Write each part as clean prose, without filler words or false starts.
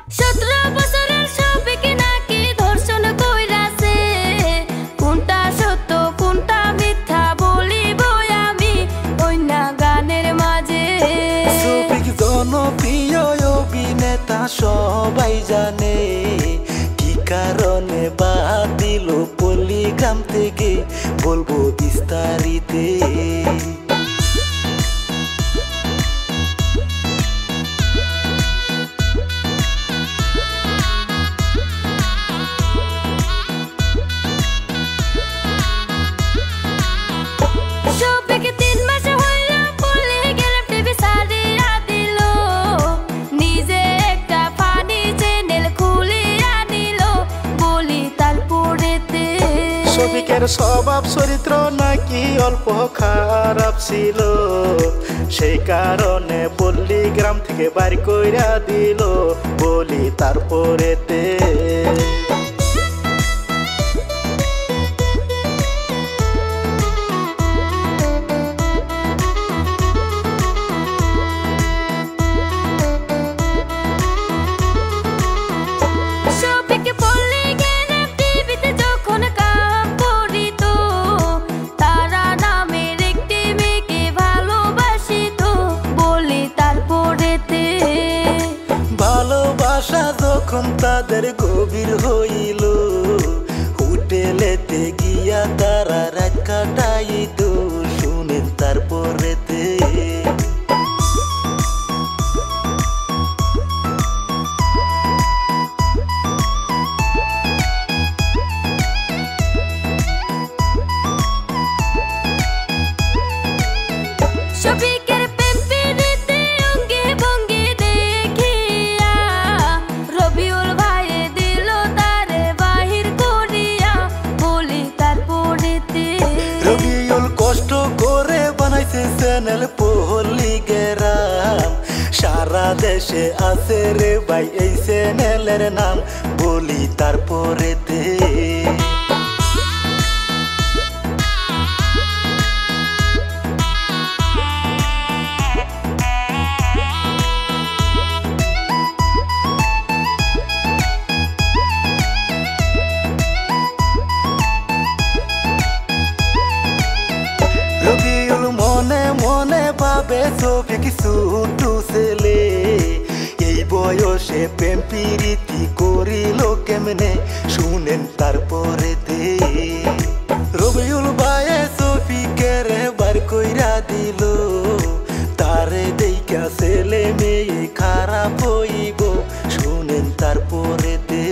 17 বছরের শফিক নাকি ধর্ষণ কইরাছে, কোনটা সত্য কোনটা মিথ্যা বলিব আমি কইনা গানের মাঝে। শফিক জনপ্রিয় অভিনেতা সবাই জানে, কি কারণে বাদ দিল পল্লীগ্রাম থেকে বলবো বিস্তারিতে। শফিকের স্বভাব চরিত্র নাকি অল্প খারাপ ছিল, সেই কারণে পল্লীগ্রাম থেকে বাড়ি কইরা দিল বলি তারপরেতে। ভালোবাসা যখন তাদের গভীর হইল, হোটেলেতে গিয়া তারা রাত কাটাইত, শুনেন তারপরেতে। রবিউল কষ্ট করে বানাইছে চ্যানেল পল্লীগ্রাম, সারা দেশে আছে রে ভাই এই চ্যানেলের নাম বলি তারপরেতে। রবিউল মনে মনে ভাবে শফিক ছোট ছেলে, এই বয়সে প্রেম প্রীতি করিল কেমনে, শুনেন তারপরেতে। রবিউল ভাইয়ে শফিকের বার কইরা দিল, তারে দেইখা ছেলে মেয়ে খারাপ হইব, শুনেন তারপরেতে।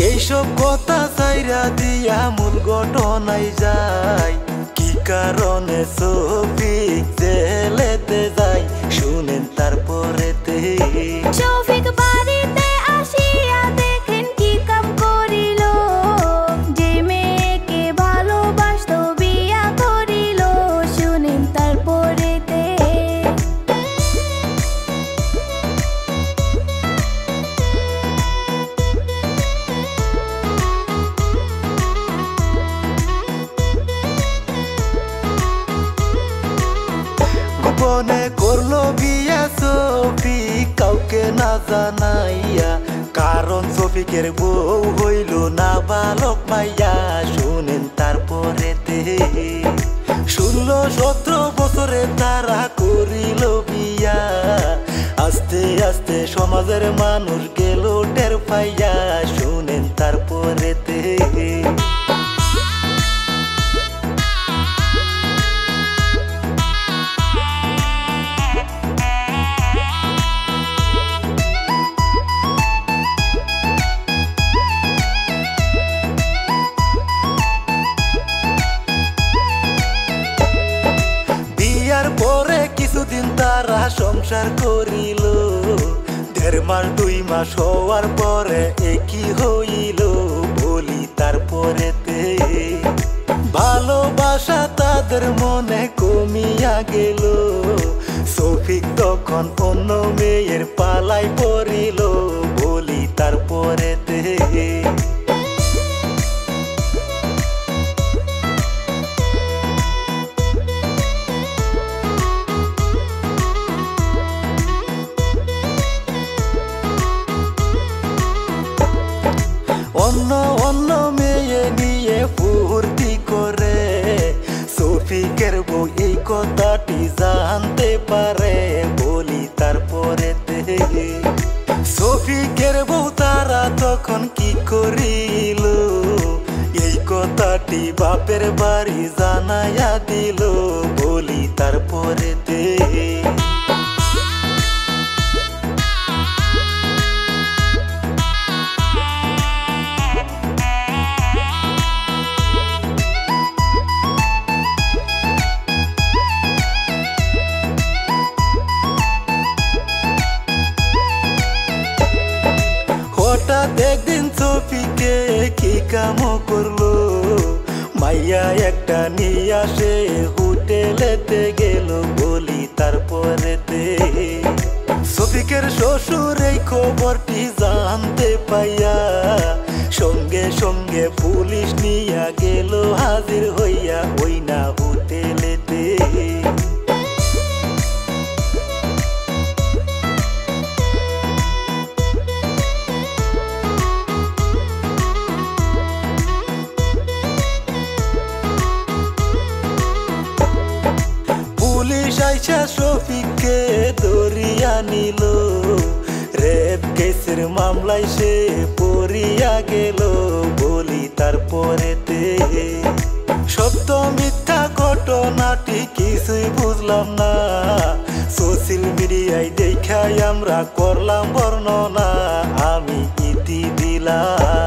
এইসব কথা চাইরা দিয়া মূল ঘটনায় যায়, কি কারণে শফিক জেলেতে যায়, শুনেন তারপরেতে। শফিক বাড়িতে আসিয়া দেখেন কি কাম করিল, যে মেয়েকে ভালোবাসতো বিয়া করিল, শুনেন তারপরেতে। গোপনে করলো বিয়া শফিক কাউকে না জানাইয়া, কারণ শফিকের বউ হইল না বালক মাইয়া, শুনেন তারপরেতে। 16-17 বছরে তারা করিল বিয়া, আস্তে আস্তে সমাজের মানুষ গেল টের পাইয়া, শুনেন সংসার করিল 1.5 মাস 2 মাস হওয়ার পরে একই হইল বলি তারপরেতে ভালোবাসা তাদের মনে কমিয়া গেল শফিক তখন অন্য মেয়ের পালায় পড়িল বলি তারপরেতে অন্য অন্য মেয়ে নিয়ে ফুর্তি করে শফিকের বউ এই কথাটি জানতে পারে বলি তারপরেতে শফিকের বউ তারা তখন কি করিল এই কথাটি বাপের বাড়ি জানাইয়া দিল বলি তারপরেতে হঠাৎ একদিন শফিকে কি কাম করলো মাইয়া একটা নিয়ে আসে হোটেলেতে গেল বলি তারপরেতে শফিকের শ্বশুর এই খবরটি জানতে পাইয়া সঙ্গে সঙ্গে পুলিশ নিয়া গেল হাজির হইয়া ওই না হোটেলেতে পুলিশ আইসা শফিককে ধরিয়া নিল রেপ কেসের মামলায় সে পড়িয়া গেল বলি তারপরেতে সত্য মিথ্যা ঘটনাটি কিছুই বুঝলাম না সোশ্যাল মিডিয়ায় দেখাই আমরা করলাম বর্ণনা আমি ইতি দিলাম।